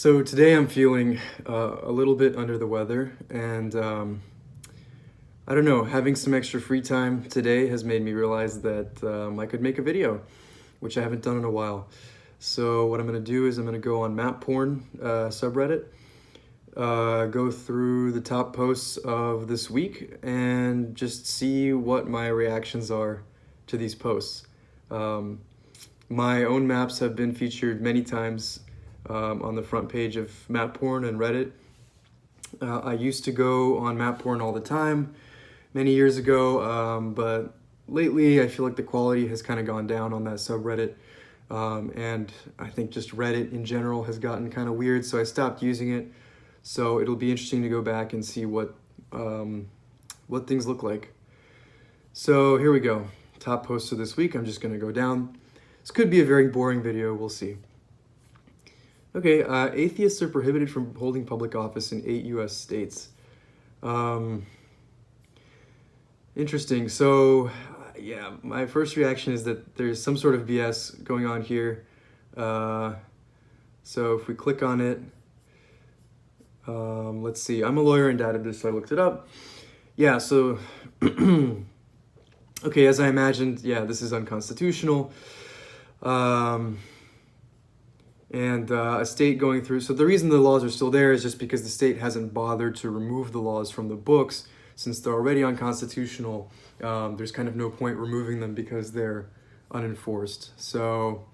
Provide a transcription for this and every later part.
So today I'm feeling a little bit under the weather, and I don't know, having some extra free time today has made me realize that I could make a video, which I haven't done in a while. So what I'm going to do is I'm going to go on MapPorn subreddit, go through the top posts of this week, and just see what my reactions are to these posts. My own maps have been featured many times on the front page of MapPorn and Reddit. I used to go on MapPorn all the time many years ago, but lately I feel like the quality has kind of gone down on that subreddit, and I think just Reddit in general has gotten kind of weird, so I stopped using it. So it'll be interesting to go back and see what things look like. So here we go. Top posts of this week. I'm just going to go down. This could be a very boring video. We'll see. Okay, atheists are prohibited from holding public office in 8 U.S. states. Interesting. So, yeah, my first reaction is that there's some sort of BS going on here. So if we click on it, let's see. I'm a lawyer and database, so I looked it up. Yeah, so, okay, as I imagined, yeah, this is unconstitutional. And a state going through, so the reason the laws are still there is just because the state hasn't bothered to remove the laws from the books since they're already unconstitutional. There's kind of no point removing them because they're unenforced. So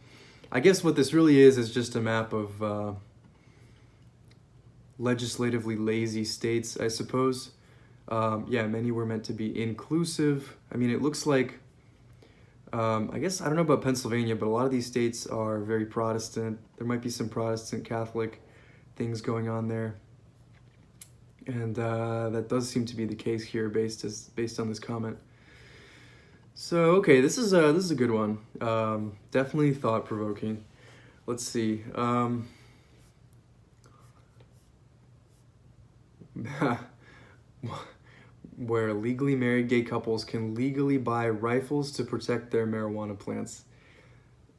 I guess what this really is just a map of legislatively lazy states, I suppose. Yeah, many were meant to be inclusive. I mean, it looks like I guess, I don't know about Pennsylvania, but a lot of these states are very Protestant. There might be some Protestant Catholic things going on there. And that does seem to be the case here based on this comment. So, okay, this is a good one. Definitely thought-provoking. Let's see. Where legally married gay couples can legally buy rifles to protect their marijuana plants.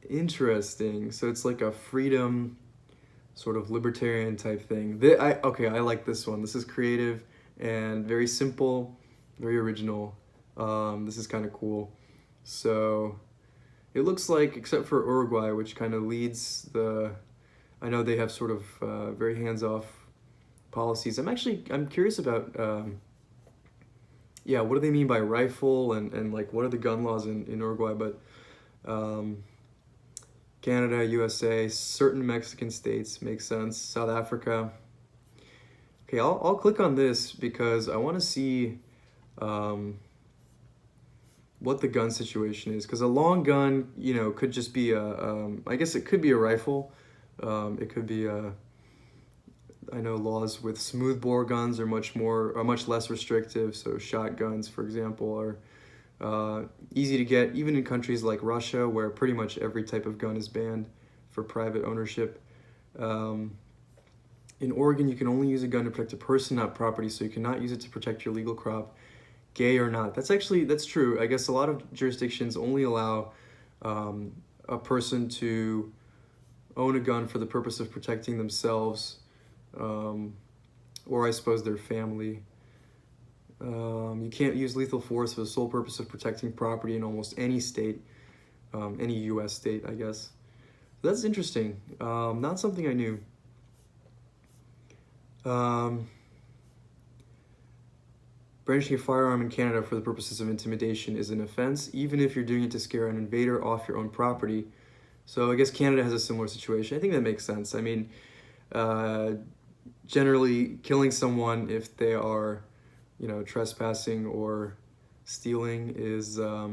Interesting. So it's like a freedom, sort of libertarian type thing. I like this one. This is creative and very simple, very original. This is kind of cool. So it looks like, except for Uruguay, which kind of leads I know they have sort of very hands-off policies. I'm curious about yeah, what do they mean by rifle and like what are the gun laws in Uruguay? But Canada, USA, certain Mexican states make sense. South Africa. Okay, I'll click on this because I want to see what the gun situation is. Because a long gun, could just be I guess it could be a rifle. It could be I know laws with smoothbore guns are much less restrictive. So shotguns, for example, are easy to get, even in countries like Russia, where pretty much every type of gun is banned for private ownership. In Oregon, you can only use a gun to protect a person, not property, so you cannot use it to protect your legal crop, gay or not. That's true. I guess a lot of jurisdictions only allow a person to own a gun for the purpose of protecting themselves, or I suppose their family. You can't use lethal force for the sole purpose of protecting property in almost any state, any U.S. state, I guess. That's interesting. Not something I knew. Brandishing a firearm in Canada for the purposes of intimidation is an offense, even if you're doing it to scare an invader off your own property. So I guess Canada has a similar situation. I think that makes sense. I mean, generally killing someone if they are, trespassing or stealing is, I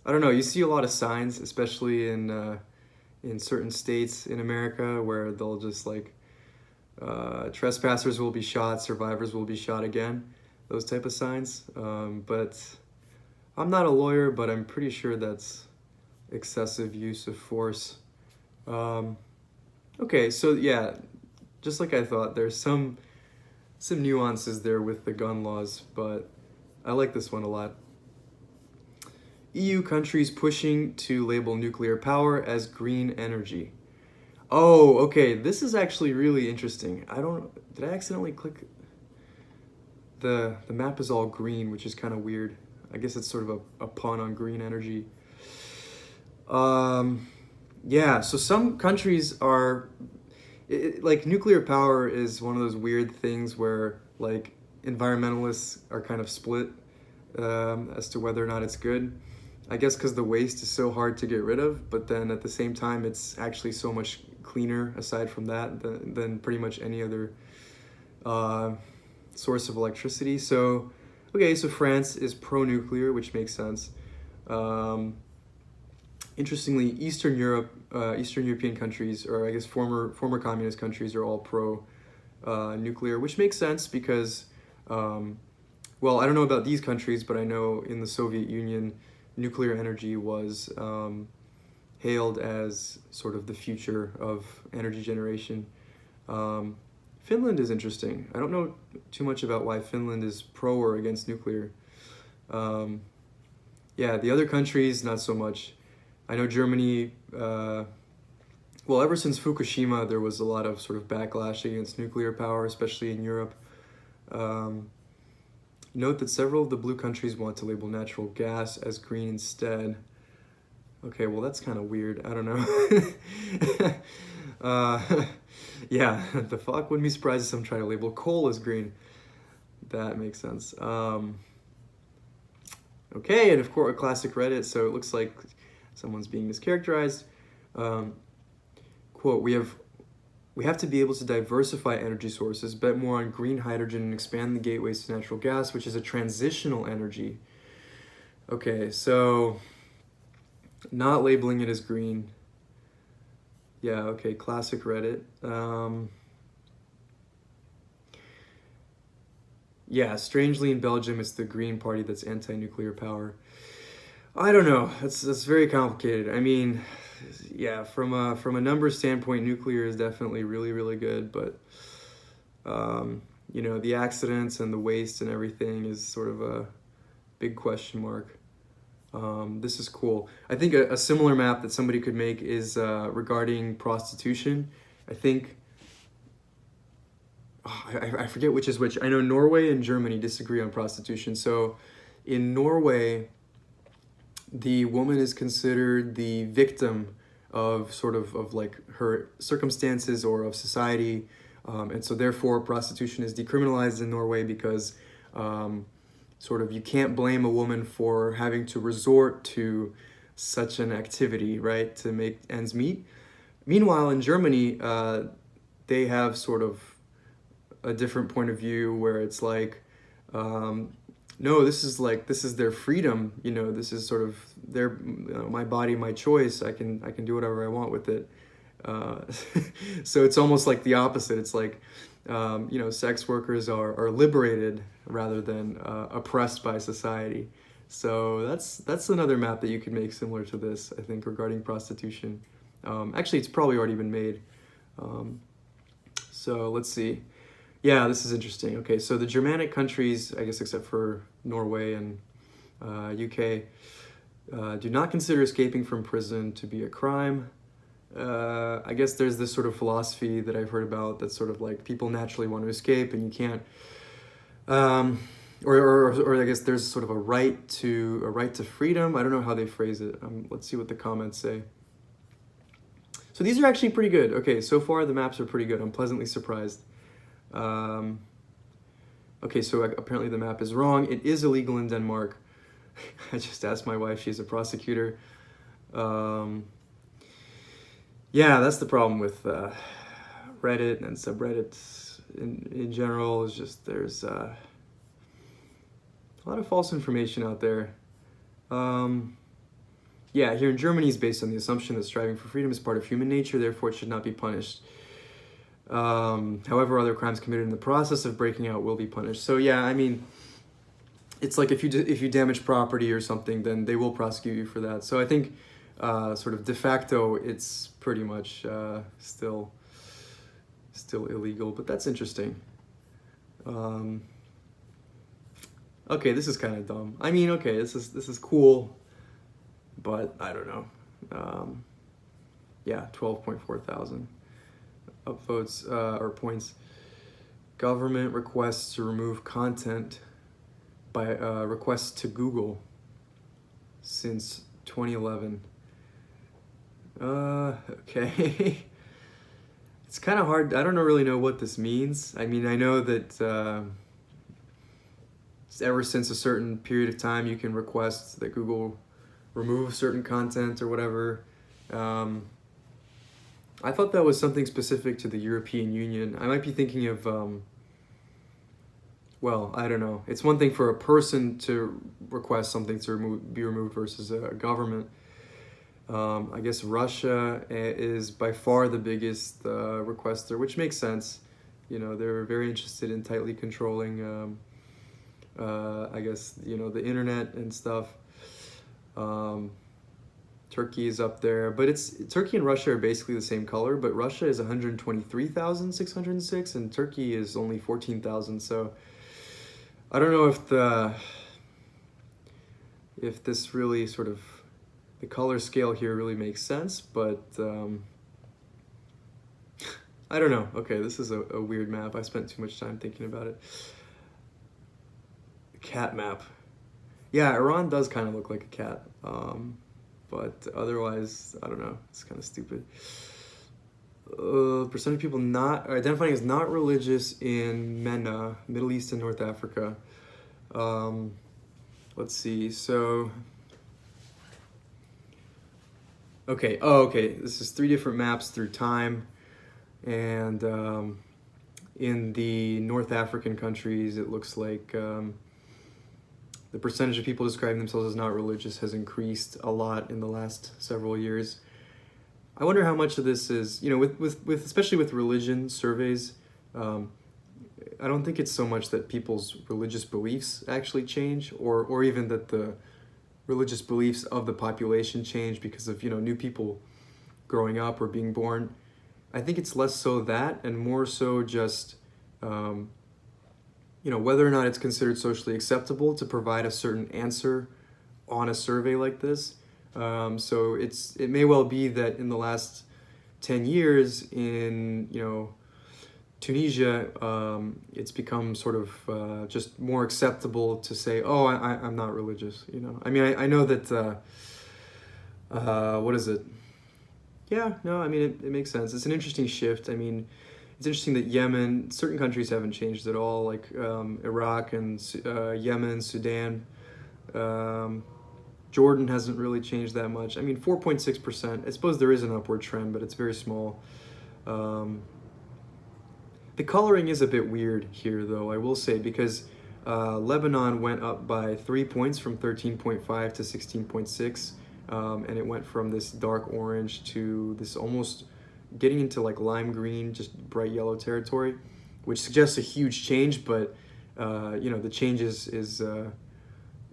don't know, you see a lot of signs, especially in certain states in America, where they'll just like, trespassers will be shot, survivors will be shot again, those type of signs. But I'm not a lawyer, but I'm pretty sure that's excessive use of force. Okay, so yeah, just like I thought, there's some nuances there with the gun laws, but I like this one a lot. EU countries pushing to label nuclear power as green energy. Oh, okay. This is actually really interesting. Did I accidentally click? The map is all green, which is kind of weird. I guess it's sort of a pun on green energy. Yeah, so some countries are, like nuclear power is one of those weird things where like environmentalists are kind of split as to whether or not it's good. I guess because the waste is so hard to get rid of, but then at the same time, it's actually so much cleaner aside from that than pretty much any other uh, source of electricity. So, okay, so France is pro-nuclear, which makes sense. Um, Interestingly, Eastern Europe, Eastern European countries, or I guess former communist countries, are all pro nuclear, which makes sense because, well, I don't know about these countries, but I know in the Soviet Union, nuclear energy was hailed as sort of the future of energy generation. Finland is interesting. I don't know too much about why Finland is pro or against nuclear. Yeah, the other countries, not so much. I know Germany, well, ever since Fukushima, there was a lot of sort of backlash against nuclear power, especially in Europe. Note that several of the blue countries want to label natural gas as green instead. Okay, well, that's kind of weird. I don't know. Yeah, the fuck, wouldn't be surprised if some try to label coal as green. That makes sense. Okay, and of course, a classic Reddit, so it looks like someone's being mischaracterized. Quote, we have to be able to diversify energy sources, bet more on green hydrogen, and expand the gateways to natural gas, which is a transitional energy. Okay, so not labeling it as green. Yeah, okay, classic Reddit. Yeah, strangely in Belgium, it's the Green Party that's anti-nuclear power. I don't know. That's very complicated. I mean, yeah, from a numbers standpoint, nuclear is definitely really, really good, but you know, the accidents and the waste and everything is sort of a big question mark. This is cool. I think a similar map that somebody could make is regarding prostitution. I think, I forget which is which. I know Norway and Germany disagree on prostitution. So in Norway, the woman is considered the victim of sort of like her circumstances or of society. And so therefore prostitution is decriminalized in Norway because sort of you can't blame a woman for having to resort to such an activity, right, to make ends meet. Meanwhile, in Germany, they have sort of a different point of view where it's like, no, this is their freedom. You know, this is sort of their, my body, my choice. I can do whatever I want with it. So it's almost like the opposite. It's like, you know, sex workers are liberated rather than oppressed by society. So that's another map that you could make similar to this, I think, regarding prostitution. Actually, it's probably already been made. So let's see. Yeah, this is interesting. Okay, so the Germanic countries, I guess except for Norway and UK, do not consider escaping from prison to be a crime. I guess there's this sort of philosophy that I've heard about that's sort of like people naturally want to escape and you can't, or I guess there's sort of a right to freedom. I don't know how they phrase it. Let's see what the comments say. So these are actually pretty good. Okay, so far the maps are pretty good. I'm pleasantly surprised. Okay, so apparently the map is wrong. It is illegal in Denmark. I just asked my wife, she's a prosecutor. Yeah, that's the problem with Reddit and subreddits in general, is just there's a lot of false information out there. Yeah, here in Germany is based on the assumption that striving for freedom is part of human nature, therefore it should not be punished. However, other crimes committed in the process of breaking out will be punished. So yeah, I mean, it's like if you damage property or something, then they will prosecute you for that. So I think sort of de facto, it's pretty much still illegal, but that's interesting. Okay, this is kind of dumb. I mean, okay, this is cool, but I don't know. Yeah, 12.4 thousand. upvotes or points. Government requests to remove content by requests to Google since 2011. Okay. It's kind of hard. I don't really know what this means. I mean, I know that ever since a certain period of time, you can request that Google remove certain content or whatever. I thought that was something specific to the European Union. I might be thinking of, well, I don't know. It's one thing for a person to request something to be removed versus a government. I guess Russia is by far the biggest requester, which makes sense. You know, they're very interested in tightly controlling, I guess, you know, the internet and stuff. Turkey is up there, but Turkey and Russia are basically the same color, but Russia is 123,606 and Turkey is only 14,000. So I don't know if this really sort of, the color scale here really makes sense, but I don't know. Okay, this is a weird map. I spent too much time thinking about it. Cat map. Yeah, Iran does kind of look like a cat. But otherwise, I don't know. It's kind of stupid. Percentage of people not identifying as not religious in MENA, Middle East and North Africa. Let's see. So, okay. Oh, okay. This is 3 different maps through time, and in the North African countries, it looks like. The percentage of people describing themselves as not religious has increased a lot in the last several years. I wonder how much of this is, you know, with especially with religion surveys, I don't think it's so much that people's religious beliefs actually change, or even that the religious beliefs of the population change because of, you know, new people growing up or being born. I think it's less so that and more so just, you know, whether or not it's considered socially acceptable to provide a certain answer on a survey like this. So it may well be that in the last 10 years in, you know, Tunisia, it's become sort of just more acceptable to say, oh, I'm not religious, you know. I mean, I know that, what is it? Yeah, no, I mean, it makes sense. It's an interesting shift. I mean, it's interesting that Yemen, certain countries haven't changed at all, like Iraq and Yemen, Sudan. Jordan hasn't really changed that much. I mean, 4.6%. I suppose there is an upward trend, but it's very small. The coloring is a bit weird here, though, I will say, because Lebanon went up by 3 points from 13.5 to 16.6, and it went from this dark orange to this almost getting into like lime green, just bright yellow territory, which suggests a huge change, but you know, the change is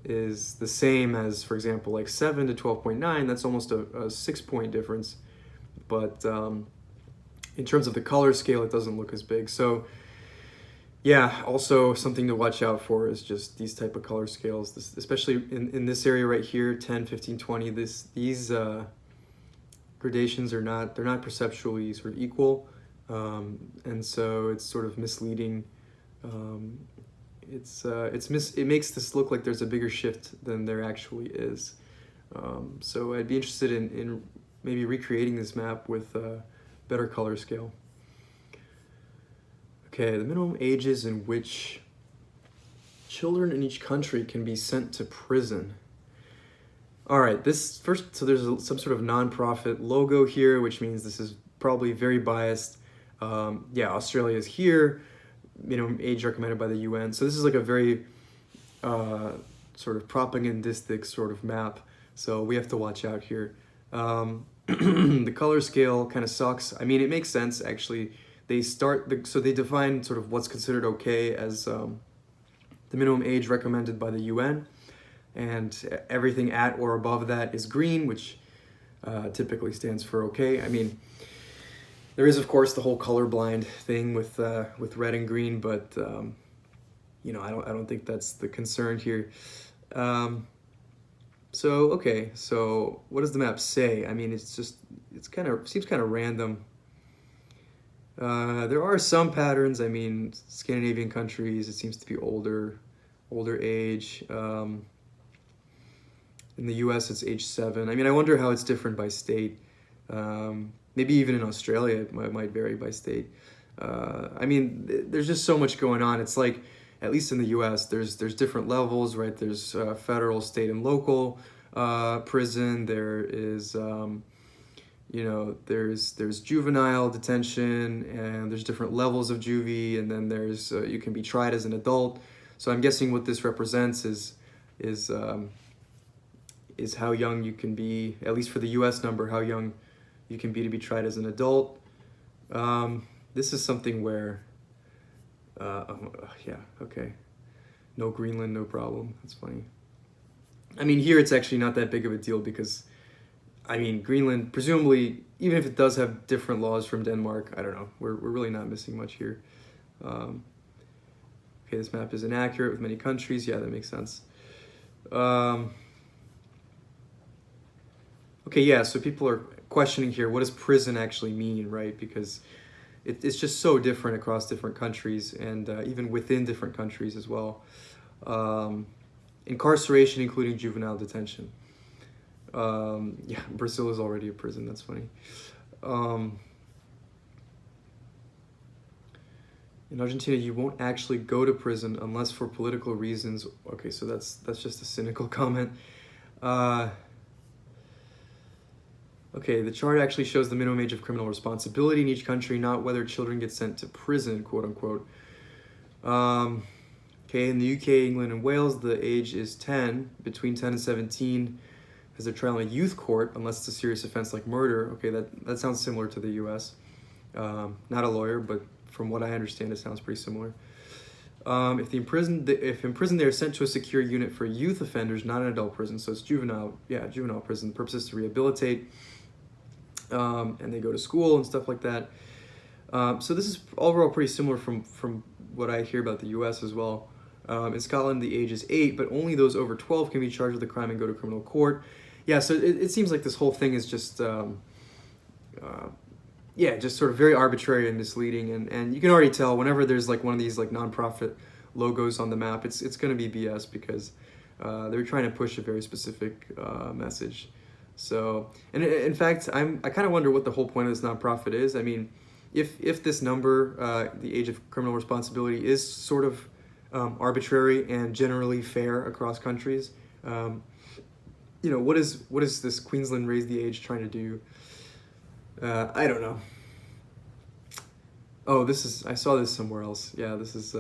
the same as, for example, like 7 to 12.9. That's almost a 6-point difference, but in terms of the color scale, it doesn't look as big. So yeah, also something to watch out for is just these type of color scales, especially in this area right here, 10, 15, 20. These gradations are not perceptually sort of equal, and so it's sort of misleading. It makes this look like there's a bigger shift than there actually is. So I'd be interested in maybe recreating this map with a better color scale. Okay, the minimum ages in which children in each country can be sent to prison. All right, this first, so there's some sort of nonprofit logo here, which means this is probably very biased. Yeah, Australia is here, minimum age recommended by the UN. So this is like a very sort of propagandistic sort of map. So we have to watch out here. The color scale kind of sucks. I mean, it makes sense, actually. So they define sort of what's considered okay as the minimum age recommended by the UN. And everything at or above that is green, which typically stands for okay. I mean, there is, of course, the whole colorblind thing with red and green, but you know, I don't think that's the concern here. So okay, so what does the map say? I mean, it's seems kind of random. There are some patterns. I mean, Scandinavian countries, it seems to be older age. In the US, it's age 7. I mean, I wonder how it's different by state. Maybe even in Australia, it might vary by state. I mean, there's just so much going on. It's like, at least in the US, there's different levels, right? There's federal, state, and local prison. There is, there's juvenile detention, and there's different levels of juvie, and then there's you can be tried as an adult. So I'm guessing what this represents is how young you can be, at least for the US number, how young you can be to be tried as an adult. This is something where, yeah, okay. No Greenland, no problem. That's funny. I mean, here it's actually not that big of a deal because, I mean, Greenland, presumably, even if it does have different laws from Denmark, I don't know, we're really not missing much here. Okay, this map is inaccurate with many countries. Yeah, that makes sense. Okay, yeah, so people are questioning here, what does prison actually mean, right? Because it's just so different across different countries and even within different countries as well. Incarceration, including juvenile detention. Yeah, Brazil is already a prison, that's funny. In Argentina, you won't actually go to prison unless for political reasons. Okay, so that's just a cynical comment. Okay, the chart actually shows the minimum age of criminal responsibility in each country, not whether children get sent to prison, quote unquote. Okay, in the UK, England, and Wales, the age is 10, between 10 and 17, as a trial in a youth court, unless it's a serious offense like murder. Okay, that sounds similar to the US. Not a lawyer, but from what I understand, it sounds pretty similar. If imprisoned, they are sent to a secure unit for youth offenders, not an adult prison, so it's juvenile prison. The purpose is to rehabilitate, and they go to school and stuff like that. So this is overall pretty similar from what I hear about the US as well. In Scotland, the age is 8, but only those over 12 can be charged with a crime and go to criminal court. Yeah, so it seems like this whole thing is just, just sort of very arbitrary and misleading. And you can already tell whenever there's like one of these like nonprofit logos on the map, it's going to be BS because they're trying to push a very specific message. So, and in fact, I kind of wonder what the whole point of this nonprofit is. I mean, if this number, the age of criminal responsibility, is sort of arbitrary and generally fair across countries, what is this Queensland raise the age trying to do? I don't know. Oh, I saw this somewhere else. Yeah, this is,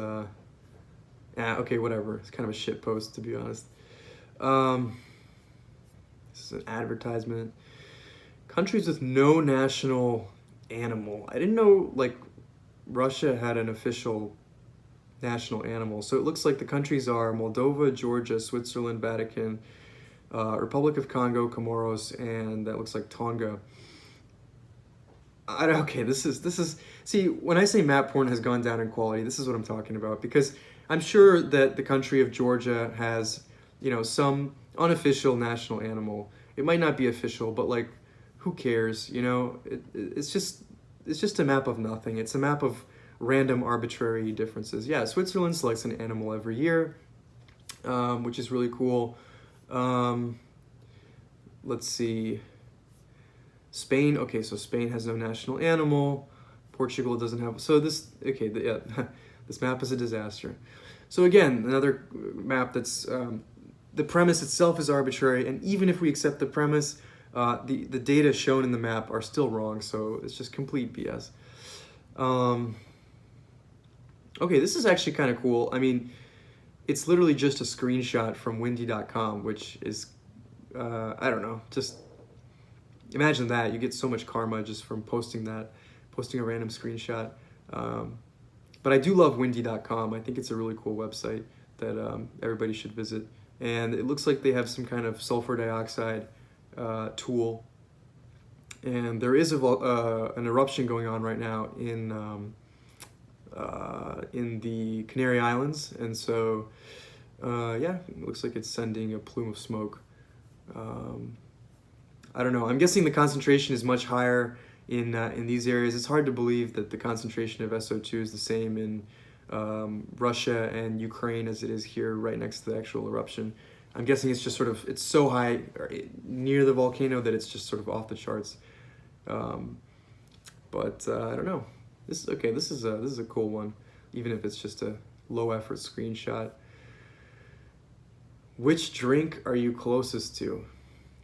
okay, whatever. It's kind of a shit post, to be honest. This is an advertisement. Countries with no national animal. I didn't know, like, Russia had an official national animal. So it looks like the countries are Moldova, Georgia, Switzerland, Vatican, Republic of Congo, Comoros, and that looks like Tonga. Okay, this is see, when I say MapPorn has gone down in quality, this is what I'm talking about, because I'm sure that the country of Georgia has, some unofficial national animal. It might not be official, but like, who cares? It's just a map of nothing. It's a map of random arbitrary differences. Yeah, Switzerland selects an animal every year, which is really cool. Let's see. Spain, okay, so Spain has no national animal. Portugal doesn't have, so this, okay, this map is a disaster. So again, another map that's, the premise itself is arbitrary, and even if we accept the premise, the data shown in the map are still wrong, so it's just complete BS. Okay, this is actually kind of cool. I mean, it's literally just a screenshot from windy.com, which is, I don't know, just imagine that. You get so much karma just from posting a random screenshot. But I do love windy.com. I think it's a really cool website that everybody should visit. And it looks like they have some kind of sulfur dioxide tool. And there is an eruption going on right now in the Canary Islands. And so, it looks like it's sending a plume of smoke. I don't know. I'm guessing the concentration is much higher in these areas. It's hard to believe that the concentration of SO2 is the same in Russia and Ukraine as it is here right next to the actual eruption. I'm guessing it's just sort of, it's so high near the volcano that it's just sort of off the charts. But I don't know. This is a cool one, even if it's just a low effort screenshot. Which drink are you closest to?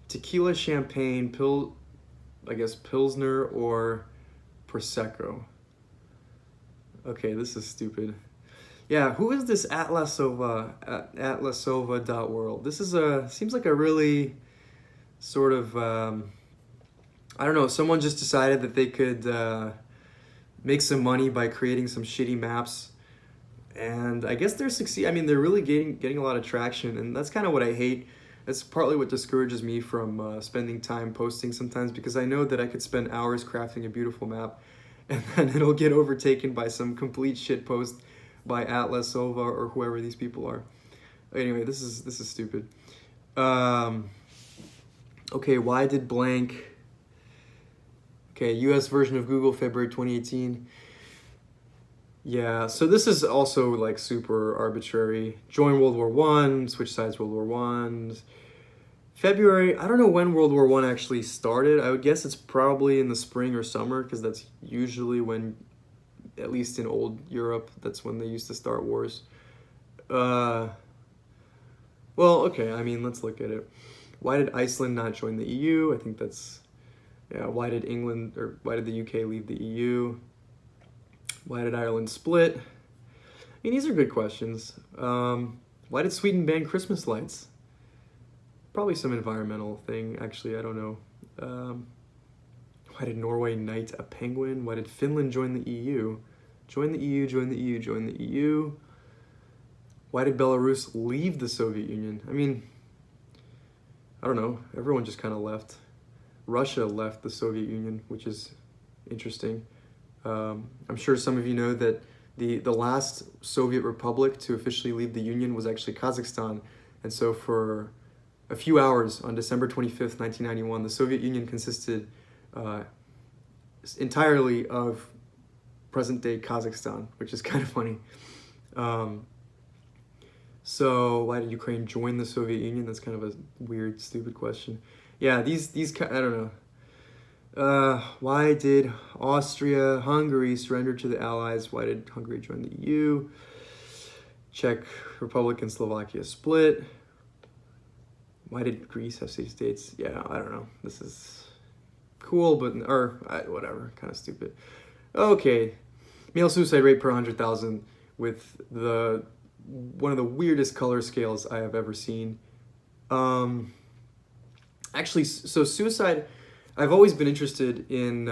Tequila, champagne, Pilsner, or Prosecco? Okay, this is stupid. Yeah, who is this Atlasova, Atlasova.world? This is seems like a really sort of, I don't know, someone just decided that they could make some money by creating some shitty maps. And I guess they're succeeding. I mean, they're really getting a lot of traction, and that's kind of what I hate. That's partly what discourages me from spending time posting sometimes, because I know that I could spend hours crafting a beautiful map, and then it'll get overtaken by some complete shit post by Atlasova or whoever these people are. Anyway, this is stupid. Okay, why did blank? Okay, U.S. version of Google, February 2018. Yeah, so this is also like super arbitrary. Join World War I, switch sides World War I. February, I don't know when World War I actually started. I would guess it's probably in the spring or summer, because that's usually when, at least in old Europe, that's when they used to start wars. Well, okay, I mean, let's look at it. Why did Iceland not join the EU? I think that's, yeah, why did the UK leave the EU? Why did Ireland split? I mean, these are good questions. Why did Sweden ban Christmas lights? Probably some environmental thing, actually, I don't know. Why did Norway knight a penguin? Why did Finland join the EU? Join the EU, join the EU, join the EU. Why did Belarus leave the Soviet Union? I mean, I don't know, everyone just kind of left. Russia left the Soviet Union, which is interesting. I'm sure some of you know that the last Soviet republic to officially leave the Union was actually Kazakhstan. And so for a few hours on December 25th, 1991, the Soviet Union consisted entirely of present-day Kazakhstan, which is kind of funny. So why did Ukraine join the Soviet Union? That's kind of a weird, stupid question. Yeah, these I don't know. Why did Hungary surrender to the Allies? Why did Hungary join the EU? Czech Republic and Slovakia split. Why did Greece have city-states? Yeah, I don't know. This is cool, but, whatever, kind of stupid. Okay, male suicide rate per 100,000 with one of the weirdest color scales I have ever seen. Actually, so suicide, I've always been interested in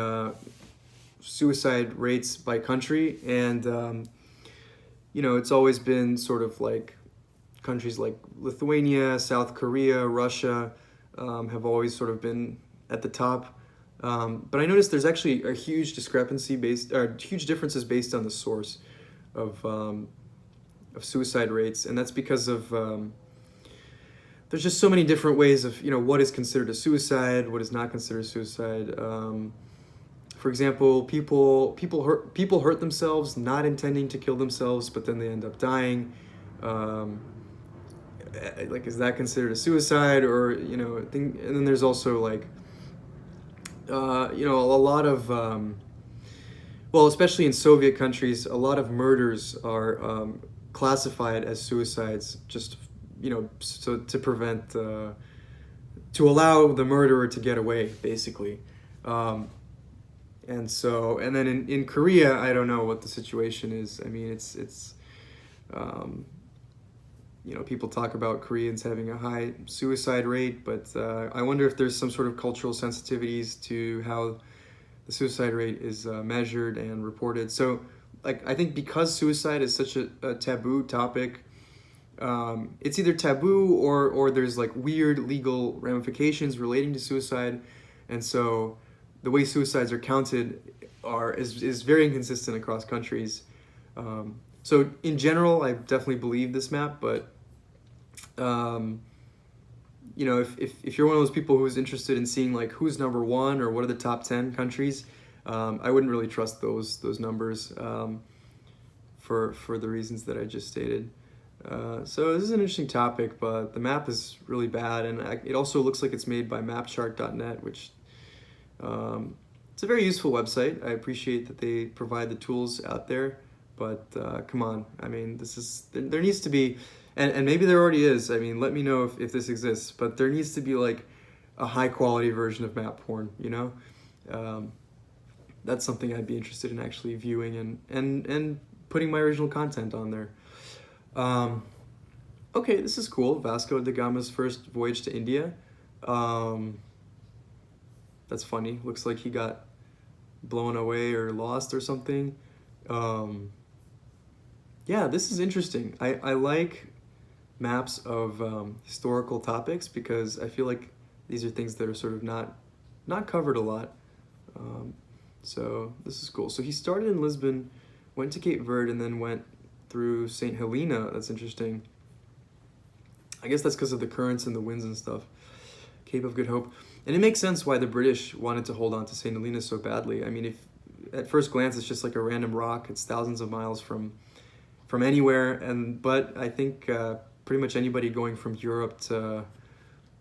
suicide rates by country, and it's always been sort of like countries like Lithuania, South Korea, Russia have always sort of been at the top. But I noticed there's actually a huge huge differences based on the source of suicide rates, and that's because of there's just so many different ways of what is considered a suicide, what is not considered suicide. For example, people hurt themselves not intending to kill themselves, but then they end up dying. Like, is that considered a suicide? Or and then there's also like a lot of especially in Soviet countries, a lot of murders are classified as suicides, just so to prevent to allow the murderer to get away, basically. And then in Korea, I don't know what the situation is. I mean, it's people talk about Koreans having a high suicide rate, but I wonder if there's some sort of cultural sensitivities to how the suicide rate is measured and reported. So, like, I think because suicide is such a taboo topic, it's either taboo or there's like weird legal ramifications relating to suicide, and so the way suicides are counted is very inconsistent across countries. So in general, I definitely believe this map, but if you're one of those people who's interested in seeing like who's number one or what are the top 10 countries, I wouldn't really trust those numbers for the reasons that I just stated. So this is an interesting topic, but the map is really bad, and it also looks like it's made by mapchart.net, which it's a very useful website. I appreciate that they provide the tools out there, but come on, I mean, there needs to be, and maybe there already is, I mean, let me know if this exists, but there needs to be like a high quality version of MapPorn, you know? That's something I'd be interested in actually viewing and putting my original content on there. Okay, this is cool. Vasco da Gama's first voyage to India. That's funny. Looks like he got blown away or lost or something. Yeah, this is interesting. I like maps of historical topics because I feel like these are things that are sort of not covered a lot. So this is cool. So he started in Lisbon, went to Cape Verde, and then went through St. Helena. That's interesting. I guess that's because of the currents and the winds and stuff. Cape of Good Hope. And it makes sense why the British wanted to hold on to St. Helena so badly. I mean, if at first glance it's just like a random rock, it's thousands of miles from anywhere, but I think pretty much anybody going from Europe to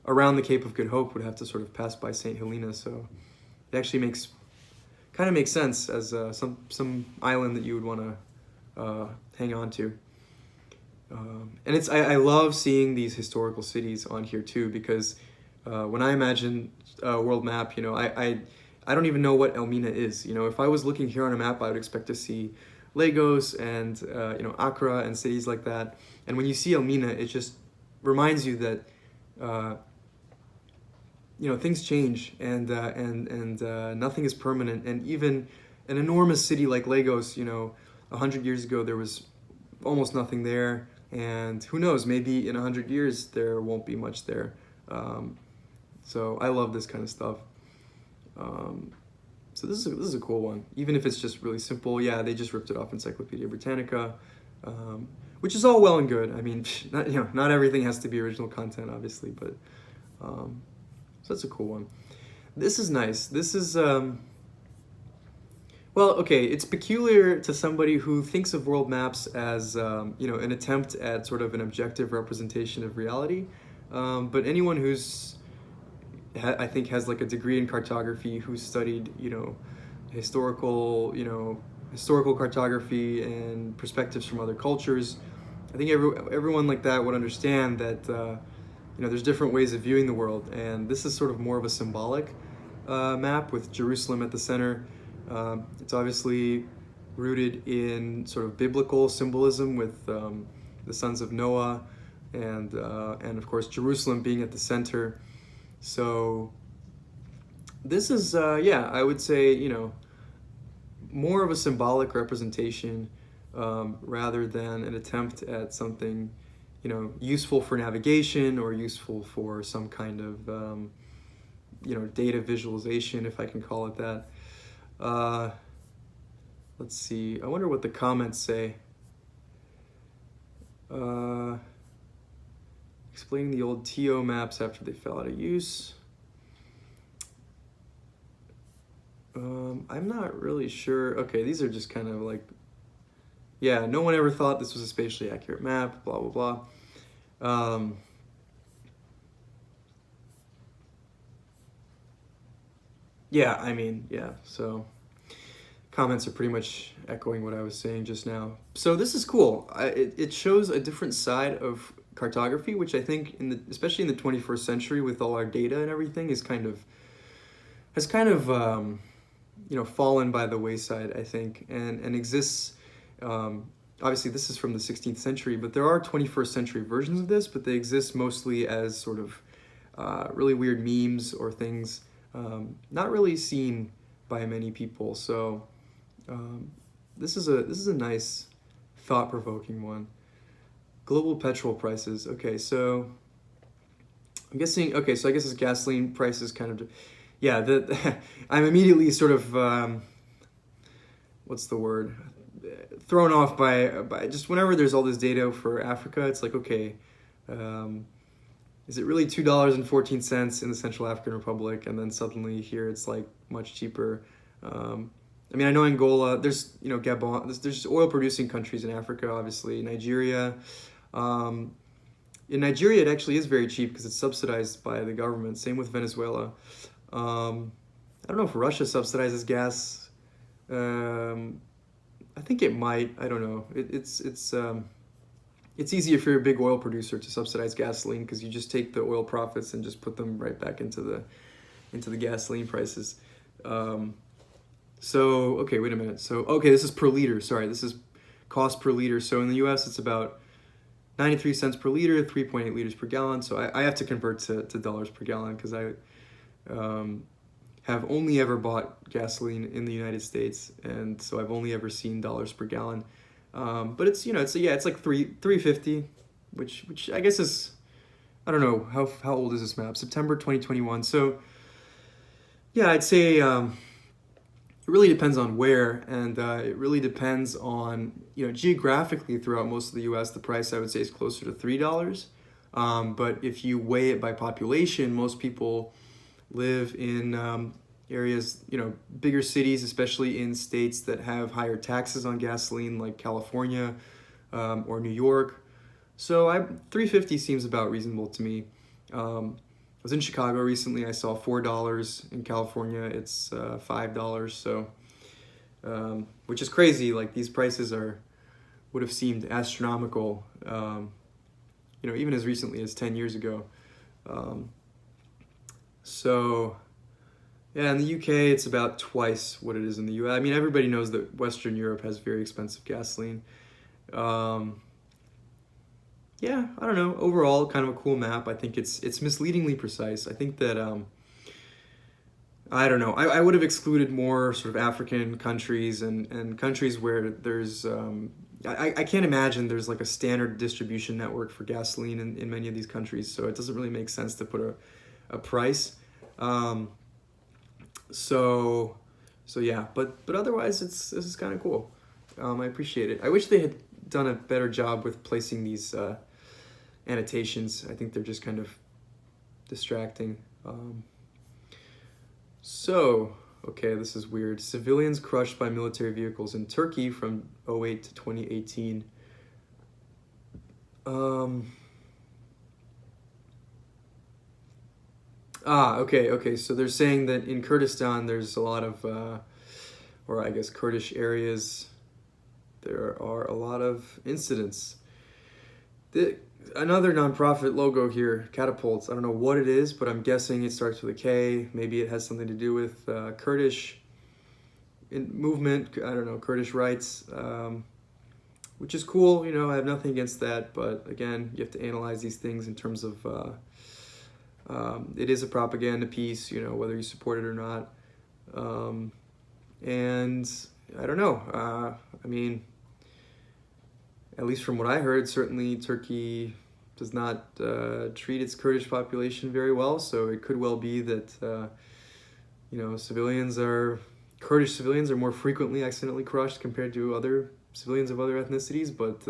around the Cape of Good Hope would have to sort of pass by St. Helena, so it actually kind of makes sense as some island that you would want to hang on to. And I love seeing these historical cities on here too, because when I imagine a world map, you know, I don't even know what Elmina is. You know, if I was looking here on a map, I would expect to see Lagos and you know, Accra and cities like that. And when you see Elmina, it just reminds you that you know, things change and nothing is permanent. And even an enormous city like Lagos, you know, 100 years ago there was almost nothing there, and who knows, maybe in 100 years there won't be much there. So I love this kind of stuff. So this is a cool one, even if it's just really simple. Yeah, they just ripped it off Encyclopedia Britannica, which is all well and good. I mean, not everything has to be original content, obviously, but so that's a cool one. This is nice. This is well, okay, it's peculiar to somebody who thinks of world maps as you know, an attempt at sort of an objective representation of reality. But anyone who's I think has like a degree in cartography, who's studied, you know, historical cartography and perspectives from other cultures, I think everyone like that would understand that you know, there's different ways of viewing the world, and this is sort of more of a symbolic map with Jerusalem at the center. It's obviously rooted in sort of biblical symbolism with the sons of Noah and of course Jerusalem being at the center. So this is yeah, I would say, you know, more of a symbolic representation rather than an attempt at something, you know, useful for navigation or useful for some kind of you know, data visualization, if I can call it that. Let's see, I wonder what the comments say. Explaining the old TO maps after they fell out of use. I'm not really sure. Okay, these are just kind of like, yeah, no one ever thought this was a spatially accurate map, blah, blah, blah. Yeah, I mean, yeah, so comments are pretty much echoing what I was saying just now. So this is cool. It shows a different side of cartography, which I think especially in the 21st century with all our data and everything has kind of you know, fallen by the wayside, I think, and exists. Obviously this is from the 16th century, but there are 21st century versions of this, but they exist mostly as sort of really weird memes or things not really seen by many people. So this is a nice, thought-provoking one. Global petrol prices. Okay, so I'm guessing. Okay, so I guess it's gasoline prices, kind of. Yeah, I'm immediately sort of what's the word? Thrown off by just whenever there's all this data for Africa. It's like, okay, is it really $2.14 in the Central African Republic, and then suddenly here it's like much cheaper? I mean, I know Angola, there's, Gabon, there's oil producing countries in Africa, obviously, Nigeria. In Nigeria, it actually is very cheap because it's subsidized by the government. Same with Venezuela. I don't know if Russia subsidizes gas. I think it might. I don't know. It's easy if you're a big oil producer to subsidize gasoline because you just take the oil profits and just put them right back into the gasoline prices. So okay, wait a minute. So okay, this is per liter. Sorry, this is cost per liter. So in the U.S., it's about 93 cents per liter, 3.8 liters per gallon. So I have to convert to dollars per gallon because I have only ever bought gasoline in the United States, and so I've only ever seen dollars per gallon. But it's it's like 350, which I guess is, I don't know how old is this map? September 2021. So yeah, I'd say it really depends on where, and it really depends on geographically throughout most of the U.S. The price I would say is closer to $3. But if you weigh it by population, most people live in areas, bigger cities, especially in states that have higher taxes on gasoline, like California or New York. So 350 seems about reasonable to me. I was in Chicago recently. I saw $4. In California, it's $5. So, which is crazy. Like, these prices would have seemed astronomical, even as recently as 10 years ago. So, yeah, in the UK, it's about twice what it is in the US. I mean, everybody knows that Western Europe has very expensive gasoline. Yeah, I don't know. Overall, kind of a cool map. I think it's misleadingly precise. I think that, I don't know. I would have excluded more sort of African countries and countries where there's, I can't imagine there's like a standard distribution network for gasoline in many of these countries. So it doesn't really make sense to put a price. So yeah, but otherwise this is kind of cool. I appreciate it. I wish they had done a better job with placing these annotations. I think they're just kind of distracting. So, okay, this is weird. Civilians crushed by military vehicles in Turkey from 2008 to 2018. Okay. So they're saying that in Kurdistan, there's a lot of, or I guess Kurdish areas, there are a lot of incidents. Another nonprofit logo here, Catapults. I don't know what it is, but I'm guessing it starts with a K. Maybe it has something to do with Kurdish movement. I don't know, Kurdish rights, which is cool. I have nothing against that. But again, you have to analyze these things in terms of it is a propaganda piece, whether you support it or not. And I don't know. I mean, at least from what I heard, certainly Turkey does not treat its Kurdish population very well. So it could well be that, Kurdish civilians are more frequently accidentally crushed compared to other civilians of other ethnicities. But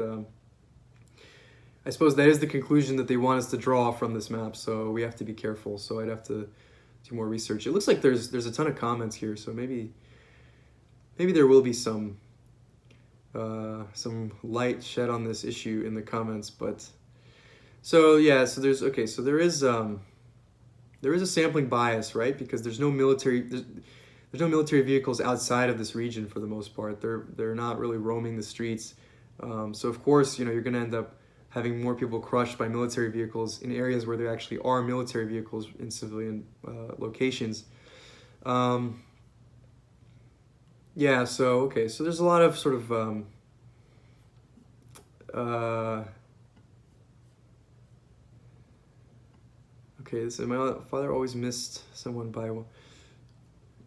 I suppose that is the conclusion that they want us to draw from this map. So we have to be careful. So I'd have to do more research. It looks like there's a ton of comments here. So maybe there will be some light shed on this issue in the comments. But so yeah, so there is a sampling bias, right? Because there's no military vehicles outside of this region for the most part. They're not really roaming the streets. So of course, you're going to end up having more people crushed by military vehicles in areas where there actually are military vehicles in civilian locations. Yeah, so there's a lot of sort of my father always missed someone by one.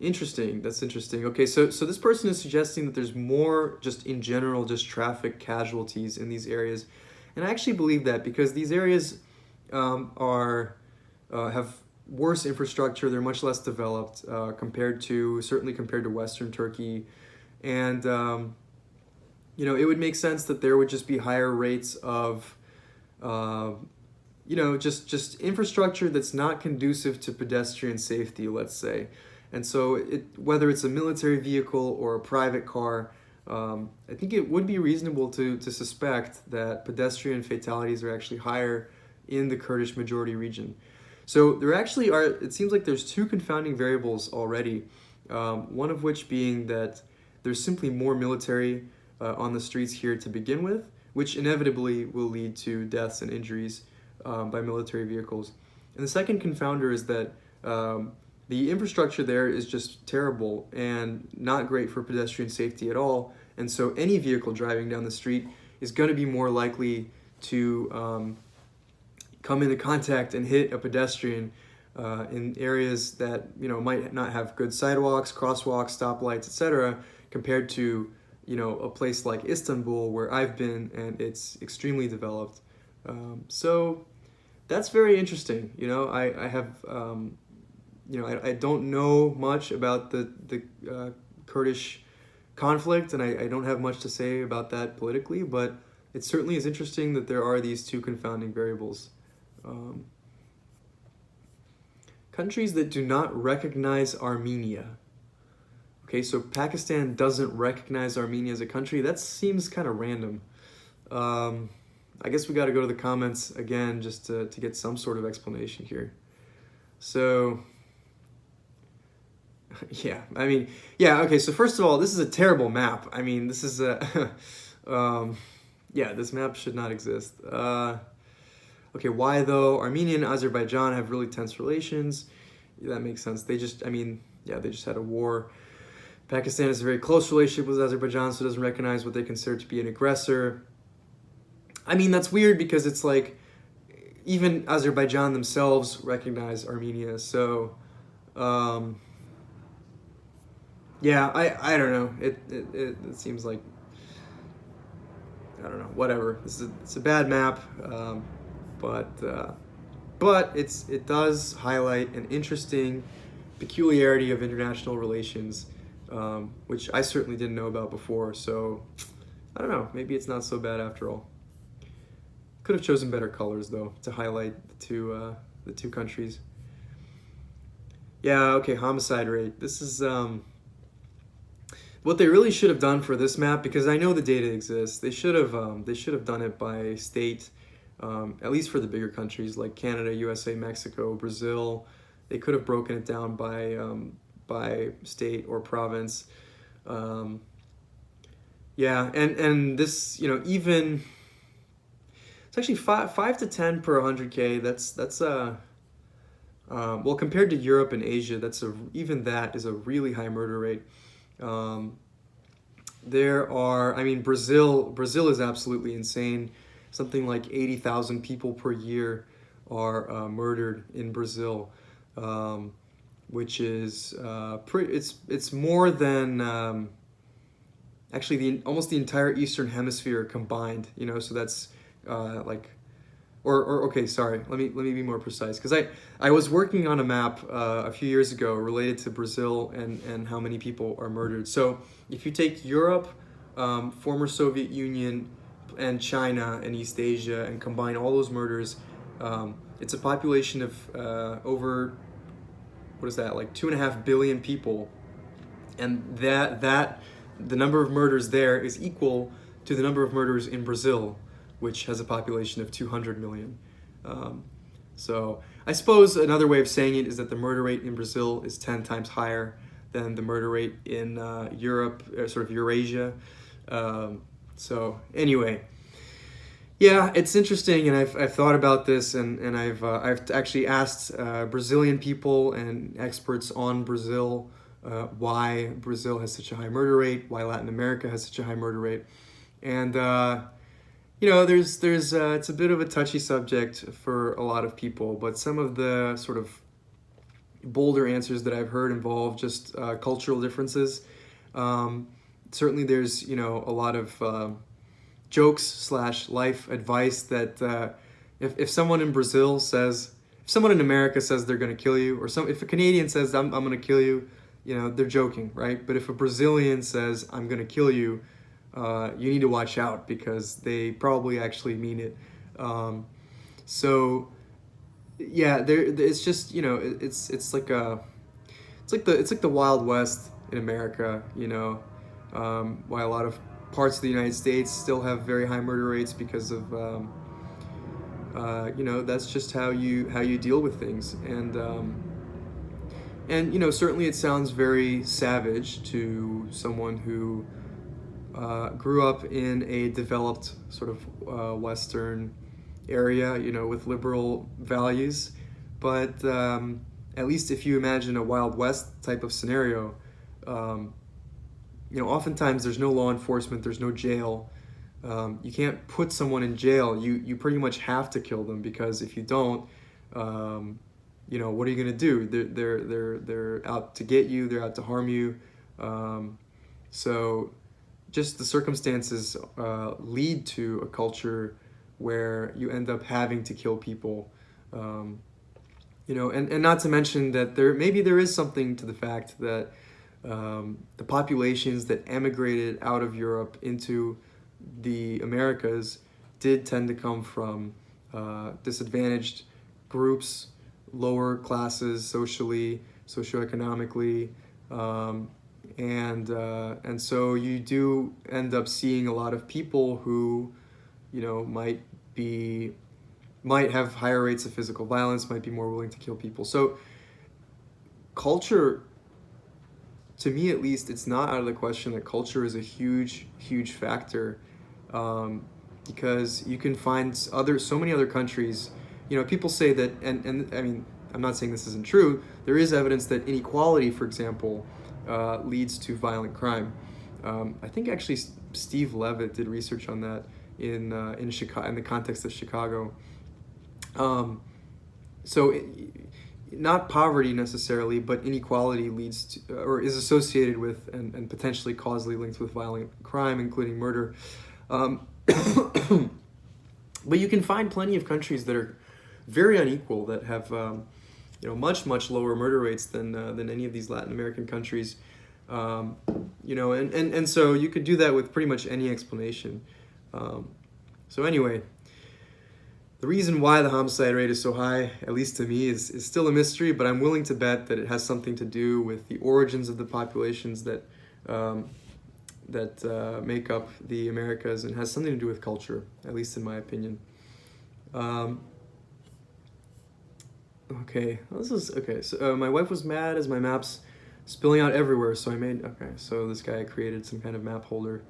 Interesting, that's interesting. Okay, so this person is suggesting that there's more just in general just traffic casualties in these areas. And I actually believe that because these areas have worse infrastructure, they're much less developed certainly compared to Western Turkey. And, it would make sense that there would just be higher rates of, just infrastructure that's not conducive to pedestrian safety, let's say. And so whether it's a military vehicle or a private car, I think it would be reasonable to suspect that pedestrian fatalities are actually higher in the Kurdish majority region. So there actually are, it seems like there's two confounding variables already, one of which being that there's simply more military on the streets here to begin with, which inevitably will lead to deaths and injuries by military vehicles. And the second confounder is that the infrastructure there is just terrible and not great for pedestrian safety at all. And so any vehicle driving down the street is going to be more likely to come into contact and hit a pedestrian in areas that might not have good sidewalks, crosswalks, stoplights, etc., compared to a place like Istanbul where I've been, and it's extremely developed. So that's very interesting. I have I don't know much about the Kurdish conflict, and I don't have much to say about that politically, but it certainly is interesting that there are these two confounding variables. Countries that do not recognize Armenia. Okay, so Pakistan doesn't recognize Armenia as a country. That seems kind of random. I guess we got to go to the comments again just to get some sort of explanation here. So, okay, so first of all, this is a terrible map. I mean, this is a, this map should not exist. Okay, why though? Armenia and Azerbaijan have really tense relations. That makes sense. They just had a war. Pakistan has a very close relationship with Azerbaijan, so it doesn't recognize what they consider to be an aggressor. I mean, that's weird because it's like, even Azerbaijan themselves recognize Armenia, so, I don't know. It seems like, I don't know, whatever. It's a bad map, but it does highlight an interesting peculiarity of international relations, which I certainly didn't know about before. So I don't know, maybe it's not so bad after all. Could have chosen better colors though to highlight the two countries. Yeah, okay, homicide rate. This is what they really should have done for this map, because I know the data exists. They should have done it by state, at least for the bigger countries like Canada, USA, Mexico, Brazil. They could have broken it down by state or province. And this, even it's actually 5 to 10 per 100K. That's well, compared to Europe and Asia, even that is a really high murder rate. Brazil is absolutely insane. Something like 80,000 people per year are murdered in Brazil, which is it's more than actually almost the entire Eastern Hemisphere combined. So that's okay, sorry. Let me be more precise, because I was working on a map a few years ago related to Brazil and how many people are murdered. So if you take Europe, former Soviet Union, and China and East Asia and combine all those murders, it's a population of over, what is that, like 2.5 billion people, and that the number of murders there is equal to the number of murders in Brazil, which has a population of 200 million. So I suppose another way of saying it is that the murder rate in Brazil is 10 times higher than the murder rate in Europe, sort of Eurasia. So anyway, yeah, it's interesting, and I've thought about this, and I've actually asked Brazilian people and experts on Brazil why Brazil has such a high murder rate, why Latin America has such a high murder rate, and there's it's a bit of a touchy subject for a lot of people, but some of the sort of bolder answers that I've heard involve just cultural differences. Certainly there's, a lot of jokes / life advice that if someone in Brazil says, if someone in America says they're going to kill you, or if a Canadian says, I'm going to kill you, they're joking, right? But if a Brazilian says, I'm going to kill you, you need to watch out, because they probably actually mean it. So yeah, it's just, it's like it's like the Wild West in America, you know, why a lot of parts of the United States still have very high murder rates because of you know, that's just how you deal with things. And you know, certainly it sounds very savage to someone who grew up in a developed sort of Western area, you know, with liberal values. But at least if you imagine a Wild West type of scenario, you know, oftentimes there's no law enforcement, there's no jail. You can't put someone in jail. You pretty much have to kill them, because if you don't, you know, what are you going to do? They're out to get you. They're out to harm you. So just the circumstances lead to a culture where you end up having to kill people. You know, and not to mention that maybe there is something to the fact that the populations that emigrated out of Europe into the Americas did tend to come from disadvantaged groups, lower classes socially, socioeconomically, and so you do end up seeing a lot of people who, you know, might have higher rates of physical violence, might be more willing to kill people. So culture, to me at least, it's not out of the question that culture is a huge factor, because you can find so many other countries. You know, people say that, and I mean, I'm not saying this isn't true. There is evidence that inequality, for example, leads to violent crime. I think actually Steve Levitt did research on that in Chicago, in the context of Chicago. So not poverty necessarily, but inequality leads to, or is associated with, and potentially causally linked with violent crime, including murder. But you can find plenty of countries that are very unequal, that have you know, much lower murder rates than any of these Latin American countries. You know, and so you could do that with pretty much any explanation. So anyway, the reason why the homicide rate is so high, at least to me, is still a mystery, but I'm willing to bet that it has something to do with the origins of the populations that make up the Americas, and has something to do with culture, at least in my opinion. Okay, so my wife was mad as my maps spilling out everywhere, so so this guy created some kind of map holder.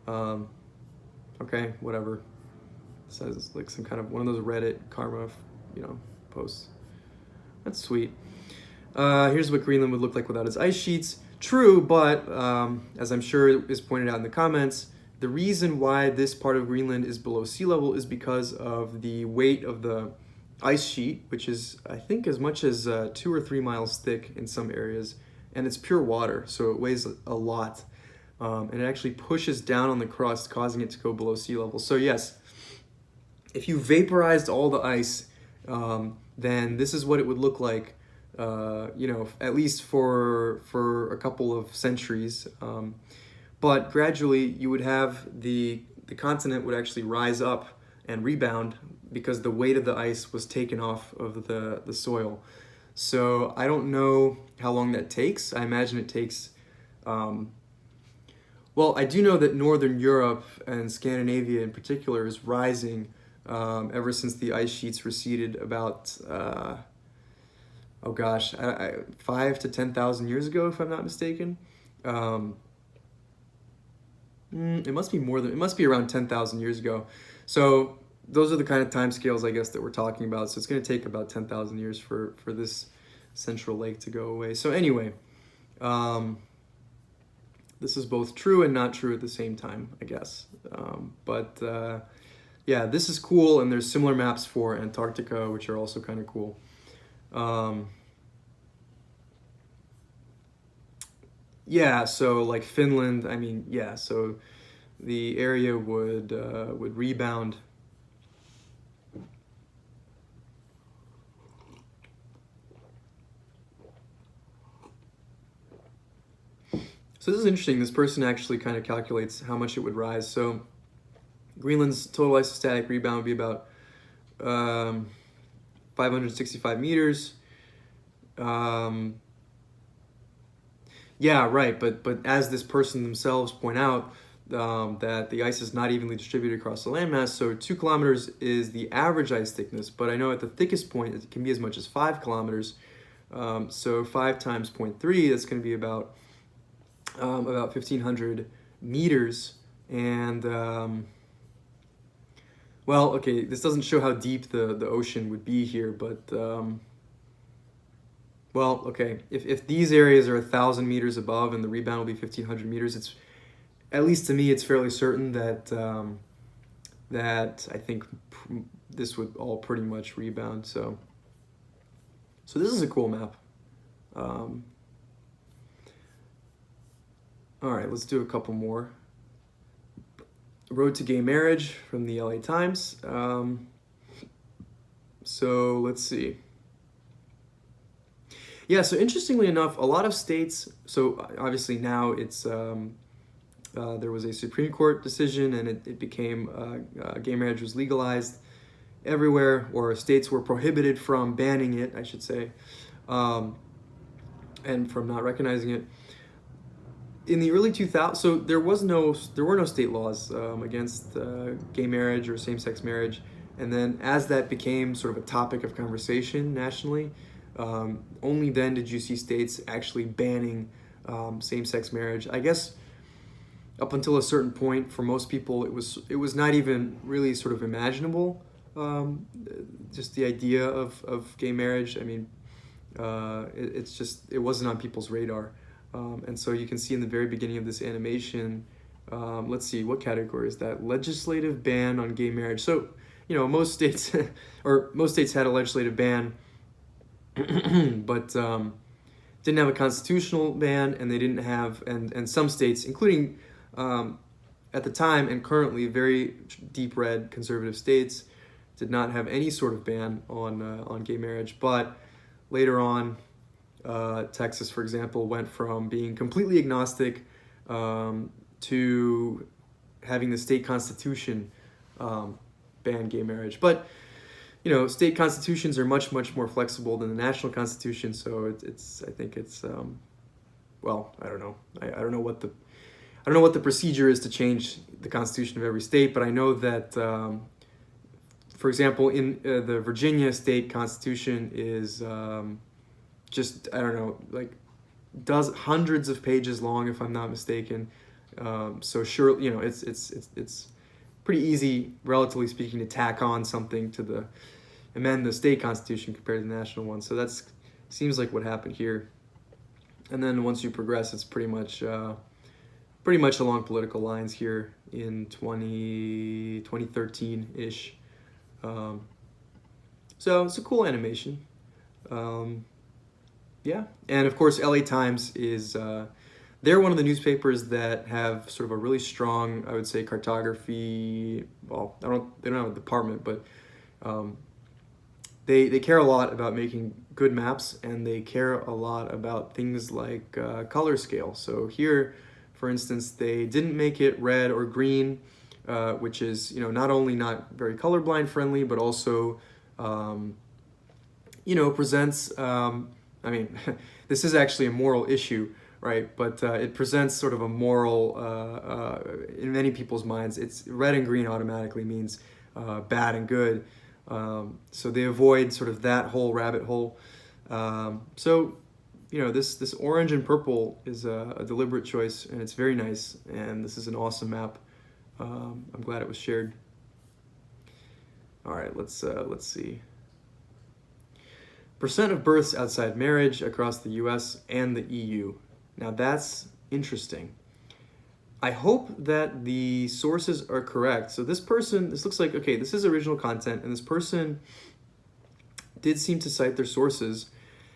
Okay, whatever. Says like some kind of one of those Reddit karma, you know, posts. That's sweet. Here's what Greenland would look like without its ice sheets. True, but as I'm sure is pointed out in the comments, the reason why this part of Greenland is below sea level is because of the weight of the ice sheet, which is, I think, as much as 2 or 3 miles thick in some areas, and it's pure water, so it weighs a lot, and it actually pushes down on the crust, causing it to go below sea level. So yes, if you vaporized all the ice, then this is what it would look like, you know, at least for a couple of centuries. But gradually, you would have the continent would actually rise up and rebound, because the weight of the ice was taken off of the soil. So I don't know how long that takes. I imagine it takes, well, I do know that Northern Europe and Scandinavia in particular is rising ever since the ice sheets receded about, 5 to 10,000 years ago, if I'm not mistaken. It must be it must be around 10,000 years ago. So those are the kind of time scales, I guess, that we're talking about. So it's going to take about 10,000 years for this central lake to go away. So anyway, this is both true and not true at the same time, I guess. Yeah, this is cool, and there's similar maps for Antarctica, which are also kind of cool. Yeah, so like Finland, I mean, yeah, so the area would rebound. So this is interesting. This person actually kind of calculates how much it would rise. So Greenland's total isostatic rebound would be about 565 meters. Yeah, right. But as this person themselves point out, that the ice is not evenly distributed across the landmass. So 2 kilometers is the average ice thickness. But I know at the thickest point it can be as much as 5 kilometers. So 5 times 0.3, that's going to be about 1,500 meters. And well, okay, this doesn't show how deep the ocean would be here, but well, okay, if these areas are 1,000 meters above and the rebound will be 1,500 meters, it's, at least to me, it's fairly certain that that I think this would all pretty much rebound. So this is a cool map. All right, let's do a couple more. Road to Gay Marriage from the LA Times. So let's see. Yeah, so interestingly enough, a lot of states, so obviously now it's, there was a Supreme Court decision and it became, gay marriage was legalized everywhere, or states were prohibited from banning it, I should say, and from not recognizing it. In the early 2000s, so there were no state laws against gay marriage or same-sex marriage, and then as that became sort of a topic of conversation nationally, only then did you see states actually banning same-sex marriage. I guess up until a certain point, for most people, it was not even really sort of imaginable. Just the idea of gay marriage. I mean, it wasn't on people's radar. And so you can see in the very beginning of this animation, let's see, what category is that? Legislative ban on gay marriage. So, you know, most states had a legislative ban, but didn't have a constitutional ban, and they didn't have, and some states, including at the time and currently very deep red conservative states, did not have any sort of ban on gay marriage. But later on, Texas, for example, went from being completely agnostic to having the state constitution ban gay marriage. But you know, state constitutions are much more flexible than the national constitution. So I think it's well, I don't know. I don't know what the procedure is to change the constitution of every state, but I know that for example, in the Virginia state constitution is just, I don't know, like hundreds of pages long, if I'm not mistaken. So sure, you know, it's pretty easy, relatively speaking, to tack on something to amend the state constitution compared to the national one. So seems like what happened here. And then once you progress, it's pretty much along political lines here in 2013-ish. So it's a cool animation. Yeah, and of course, LA Times is, they're one of the newspapers that have sort of a really strong, I would say, cartography. Well, they don't have a department, but they care a lot about making good maps, and they care a lot about things like color scale. So here, for instance, they didn't make it red or green, which is, you know, not only not very colorblind friendly, but also, you know, presents, I mean, this is actually a moral issue, right? But it presents sort of a moral, in many people's minds, it's red and green automatically means bad and good. So they avoid sort of that whole rabbit hole. So, you know, this orange and purple is a deliberate choice, and it's very nice. And this is an awesome map. I'm glad it was shared. All right, let's see. Percent of births outside marriage across the US and the EU. Now that's interesting. I hope that the sources are correct. So this looks like, okay, this is original content, and this person did seem to cite their sources.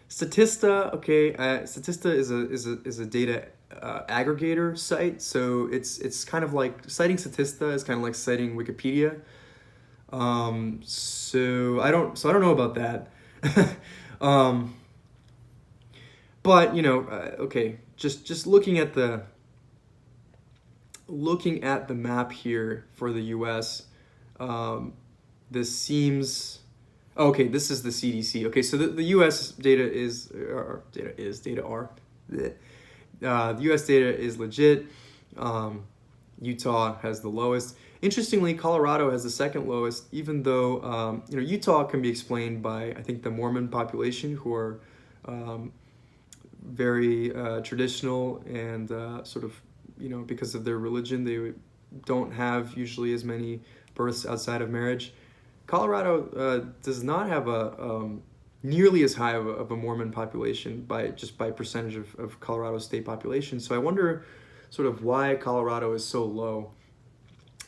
Statista, okay, Statista is a data aggregator site, so it's kind of like citing Statista is kind of like citing Wikipedia. So I don't know about that. But you know, okay, just looking at the map here for the U.S., this seems okay. This is the CDC. Okay, so the U.S. data The US data is legit. Utah has the lowest. Interestingly, Colorado has the second lowest, even though Utah can be explained by, I think, the Mormon population, who are very traditional and sort of, because of their religion, they don't have usually as many births outside of marriage. Colorado does not have a nearly as high of a Mormon population by percentage of Colorado's state population. So I wonder sort of why Colorado is so low.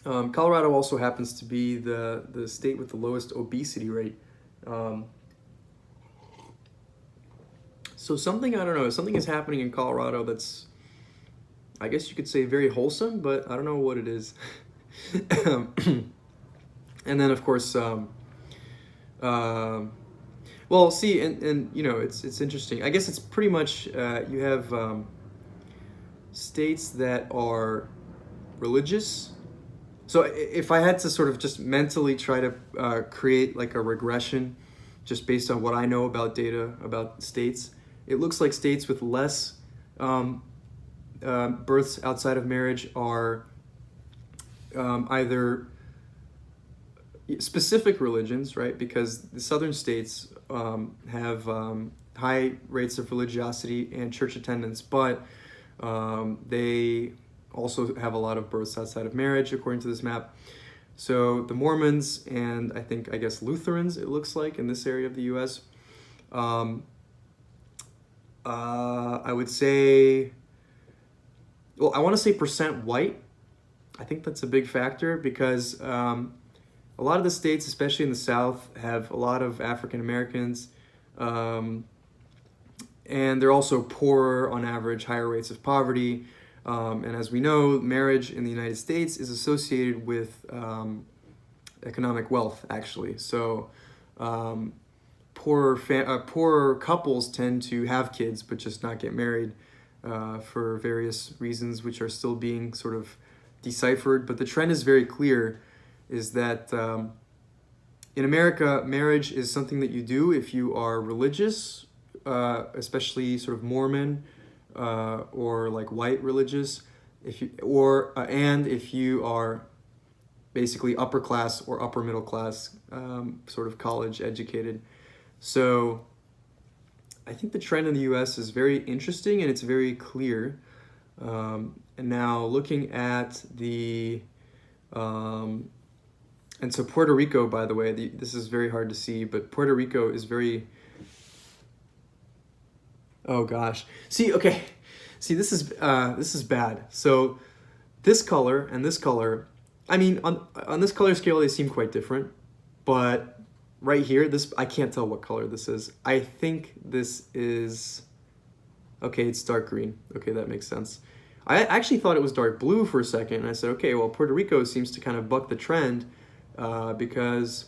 Colorado also happens to be the state with the lowest obesity rate. So something is happening in Colorado that's, I guess you could say, very wholesome, but I don't know what it is. And then, of course, well, see, and it's interesting. I guess it's pretty much, you have states that are religious. So if I had to sort of just mentally try to create like a regression just based on what I know about data about states, it looks like states with less births outside of marriage are either specific religions, right? Because the southern states have high rates of religiosity and church attendance, but they also have a lot of births outside of marriage, according to this map. So the Mormons and I guess Lutherans, it looks like, in this area of the U.S., I would say, well, I want to say percent white. I think that's a big factor because a lot of the states, especially in the South, have a lot of African Americans, and they're also poorer on average, higher rates of poverty. And as we know, marriage in the United States is associated with economic wealth, actually. So poorer couples tend to have kids but just not get married for various reasons, which are still being sort of deciphered. But the trend is very clear, is that in America, marriage is something that you do if you are religious, especially sort of Mormon, or like white religious, if you are basically upper class or upper middle class, sort of college educated. So I think the trend in the US is very interesting and it's very clear. And now looking at the and so Puerto Rico, by the way, this is very hard to see, but Puerto Rico is very, oh gosh. See, okay. See, this is bad. So this color and this color, I mean, on this color scale, they seem quite different. But right here, I can't tell what color this is. I think this is, okay, it's dark green. Okay, that makes sense. I actually thought it was dark blue for a second. And I said, okay, well, Puerto Rico seems to kind of buck the trend because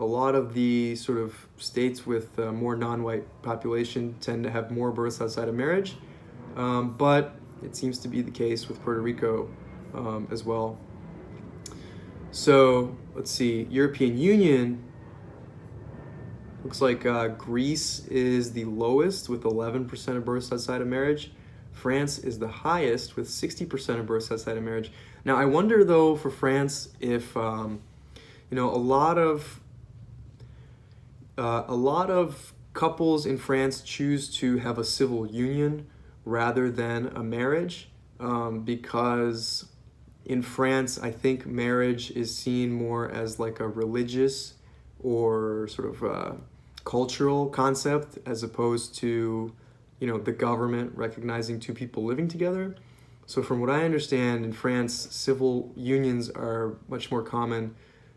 a lot of the sort of states with more non-white population tend to have more births outside of marriage, but it seems to be the case with Puerto Rico as well. So let's see, European Union, looks like Greece is the lowest with 11% of births outside of marriage. France is the highest with 60% of births outside of marriage. Now I wonder though for France if a lot of couples in France choose to have a civil union rather than a marriage, because in France, I think marriage is seen more as like a religious or sort of cultural concept, as opposed to, the government recognizing two people living together. So from what I understand, in France, civil unions are much more common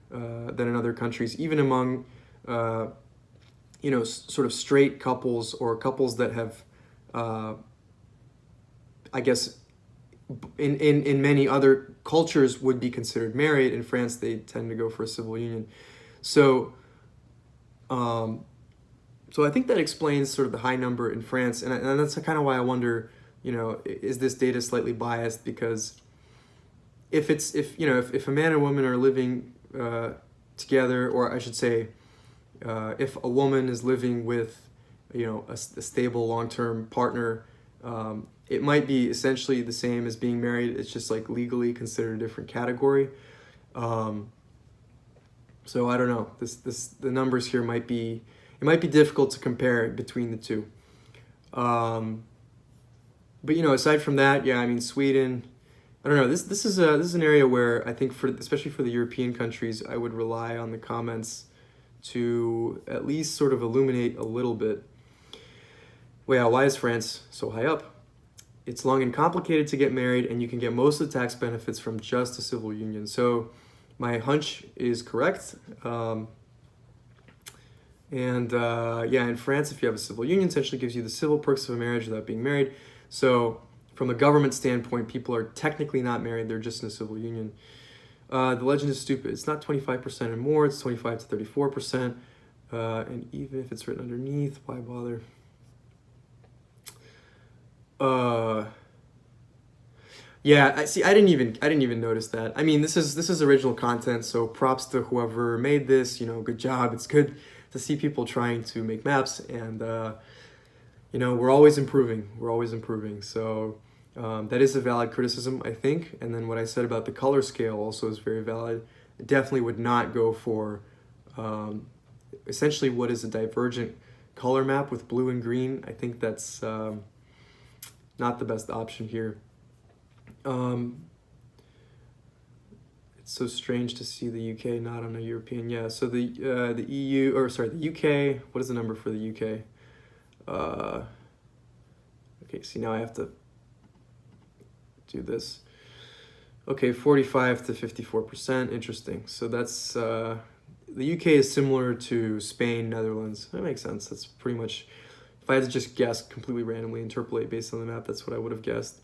than in other countries, even among sort of straight couples or couples that have, I guess, in many other cultures would be considered married. In France, they tend to go for a civil union. So, so I think that explains sort of the high number in France, and that's kind of why I wonder, is this data slightly biased? Because if a man and woman are living together, or I should say, if a woman is living with, a stable long-term partner, it might be essentially the same as being married. It's just like legally considered a different category. So I don't know. The numbers here might be difficult to compare between the two. But aside from that, yeah, I mean Sweden. I don't know. This is an area where I think especially for the European countries, I would rely on the comments to at least sort of illuminate a little bit. Well, why is France so high up? It's long and complicated to get married, and you can get most of the tax benefits from just a civil union. So my hunch is correct. In France, if you have a civil union, essentially gives you the civil perks of a marriage without being married. So from a government standpoint, people are technically not married, they're just in a civil union. The legend is stupid. It's not 25% and more, it's 25 to 34%. And even if it's written underneath, why bother? Yeah, I didn't even notice that. I mean, this is original content, so props to whoever made this. Good job. It's good to see people trying to make maps, and we're always improving. So that is a valid criticism, I think. And then what I said about the color scale also is very valid. I definitely would not go for essentially what is a divergent color map with blue and green. I think that's not the best option here. It's so strange to see the UK not on a European. Yeah, so the UK. What is the number for the UK? Okay, see, now I have to do this. Okay, 45 to 54%. Interesting. So that's the UK is similar to Spain, Netherlands. That makes sense. That's pretty much, if I had to just guess, completely randomly interpolate based on the map, that's what I would have guessed.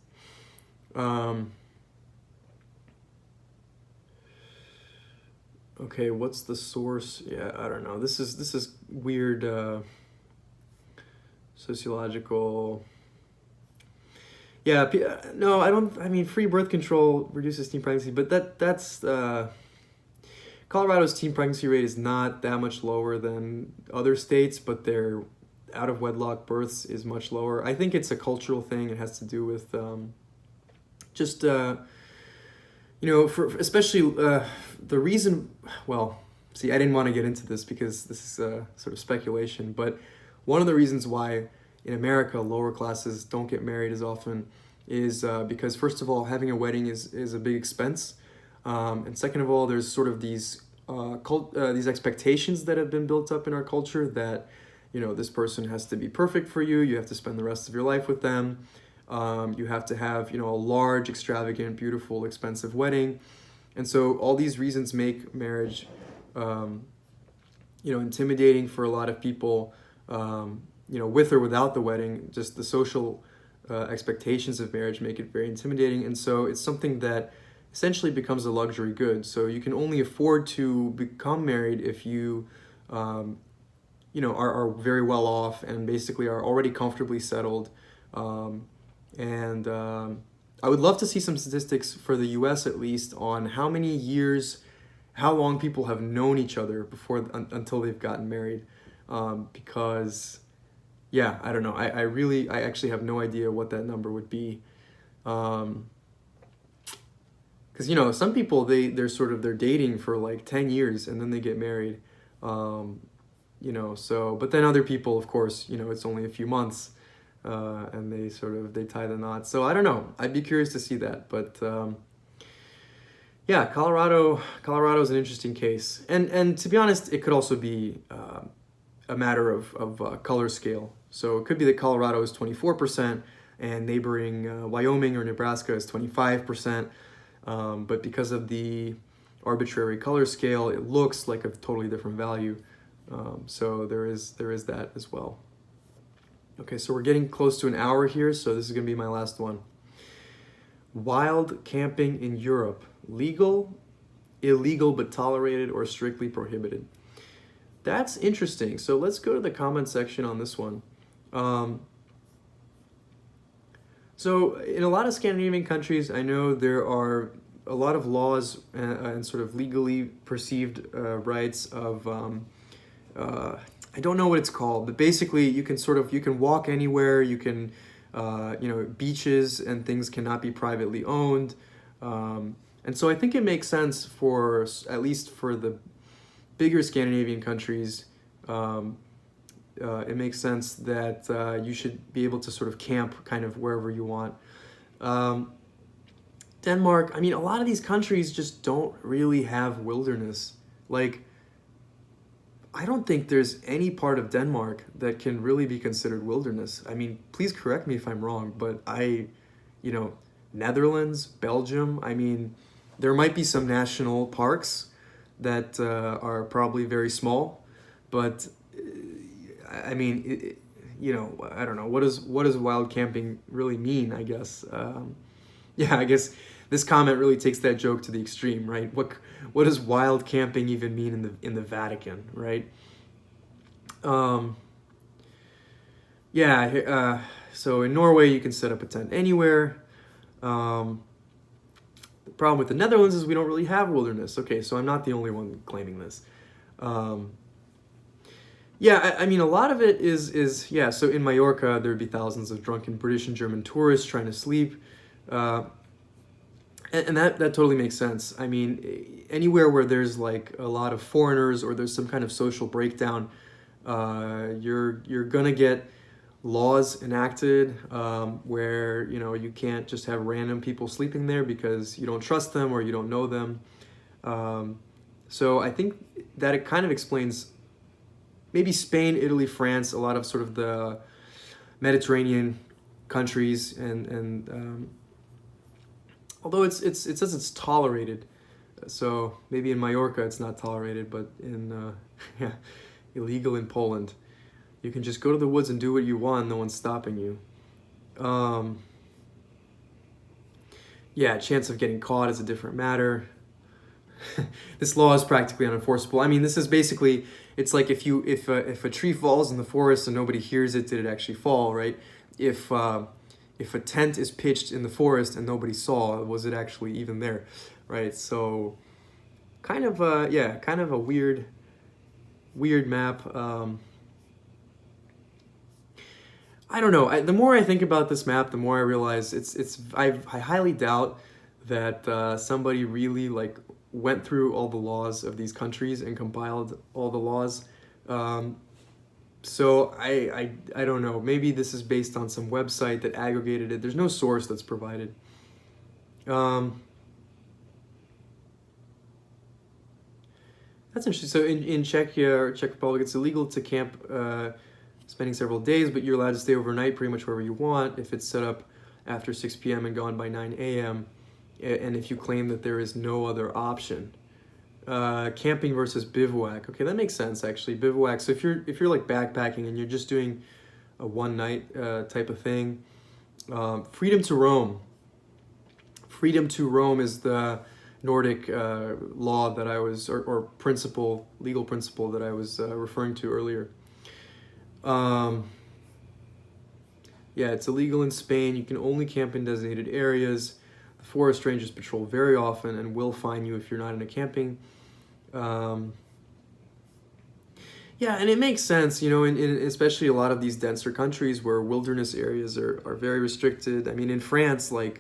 Okay, what's the source? Yeah, I don't know. This is weird sociological. Yeah, no, I don't. I mean, free birth control reduces teen pregnancy, but that's Colorado's teen pregnancy rate is not that much lower than other states, but their out of wedlock births is much lower. I think it's a cultural thing. It has to do with for especially the reason. Well, see, I didn't want to get into this because this is sort of speculation, but one of the reasons why in America lower classes don't get married as often is because, first of all, having a wedding is a big expense, and second of all, there's sort of these expectations that have been built up in our culture that this person has to be perfect for you. You have to spend the rest of your life with them. You have to have a large, extravagant, beautiful, expensive wedding, and so all these reasons make marriage intimidating for a lot of people. With or without the wedding, just the social expectations of marriage make it very intimidating, and so it's something that essentially becomes a luxury good. So you can only afford to become married if you are very well off and basically are already comfortably settled. I would love to see some statistics for the US at least on how long people have known each other until they've gotten married. Because, yeah, I don't know. I actually have no idea what that number would be. Because, some people, they're dating for like 10 years and then they get married. But then other people, of course, it's only a few months. And they tie the knot. So I don't know. I'd be curious to see that. But yeah, Colorado's an interesting case. And to be honest, it could also be a matter of color scale. So it could be that Colorado is 24% and neighboring Wyoming or Nebraska is 25%. But because of the arbitrary color scale, it looks like a totally different value. So there is that as well. Okay, so we're getting close to an hour here, so this is going to be my last one. Wild camping in Europe. Legal, illegal but tolerated, or strictly prohibited? That's interesting. So let's go to the comment section on this one. So in a lot of Scandinavian countries, I know there are a lot of laws and sort of legally perceived rights of I don't know what it's called, but basically you can walk anywhere, you can Beaches and things cannot be privately owned. And so I think it makes sense for, at least for the bigger Scandinavian countries, it makes sense that you should be able to sort of camp kind of wherever you want. Denmark, I mean, a lot of these countries just don't really have wilderness. Like, I don't think there's any part of Denmark that can really be considered wilderness. I mean, please correct me if I'm wrong, but Netherlands, Belgium, I mean, there might be some national parks that are probably very small, but I mean, I don't know. What does wild camping really mean, I guess? I guess this comment really takes that joke to the extreme, right? What does wild camping even mean in the Vatican, right? So in Norway, you can set up a tent anywhere. The problem with the Netherlands is we don't really have wilderness. Okay, so I'm not the only one claiming this. I mean, a lot of it is so in Mallorca, there'd be thousands of drunken British and German tourists trying to sleep. And that totally makes sense. I mean, anywhere where there's like a lot of foreigners or there's some kind of social breakdown, you're gonna get laws enacted where you can't just have random people sleeping there because you don't trust them or you don't know them. So I think that it kind of explains maybe Spain, Italy, France, a lot of sort of the Mediterranean countries, and although it says it's tolerated, so maybe in Mallorca it's not tolerated, but in illegal in Poland. You can just go to the woods and do what you want, no one's stopping you. Chance of getting caught is a different matter. This law is practically unenforceable. I mean, this is basically, it's like if a tree falls in the forest and nobody hears it, did it actually fall, right? If a tent is pitched in the forest and nobody saw, was it actually even there, right? So kind of a weird map. I don't know. The more I think about this map, the more I realize I highly doubt that somebody really went through all the laws of these countries and compiled all the laws. So I don't know. Maybe this is based on some website that aggregated it. There's no source that's provided. That's interesting. So in Czechia or Czech Republic, it's illegal to camp spending several days, but you're allowed to stay overnight pretty much wherever you want if it's set up after 6 p.m. and gone by 9 a.m. and if you claim that there is no other option. Camping versus bivouac. Okay, that makes sense actually. Bivouac. So if you're like backpacking and you're just doing a one night type of thing, freedom to roam. Freedom to roam is the Nordic law that I was or legal principle that I was referring to earlier. It's illegal in Spain. You can only camp in designated areas. The forest rangers patrol very often and will fine you if you're not in a camping. And it makes sense, in especially a lot of these denser countries where wilderness areas are very restricted. I mean, in France, I've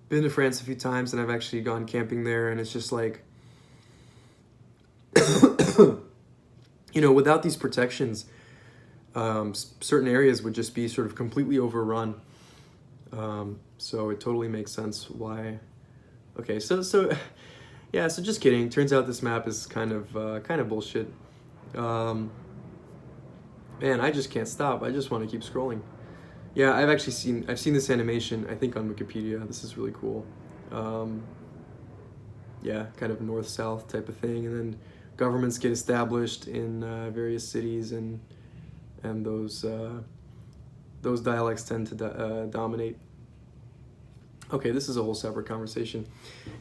been to France a few times and I've actually gone camping there, and it's just like, without these protections, certain areas would just be sort of completely overrun. So it totally makes sense why. Okay, so just kidding. Turns out this map is kind of bullshit. Man, I just can't stop. I just want to keep scrolling. Yeah, I've seen this animation, I think on Wikipedia. This is really cool. Kind of north-south type of thing, and then governments get established in various cities, and those dialects tend to dominate. Okay, this is a whole separate conversation.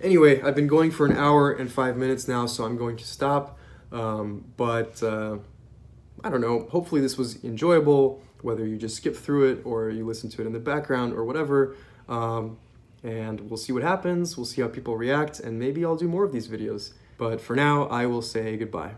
Anyway, I've been going for an hour and 5 minutes now, so I'm going to stop. But I don't know, hopefully this was enjoyable, whether you just skip through it or you listen to it in the background or whatever. And we'll see what happens. We'll see how people react, and maybe I'll do more of these videos. But for now, I will say goodbye.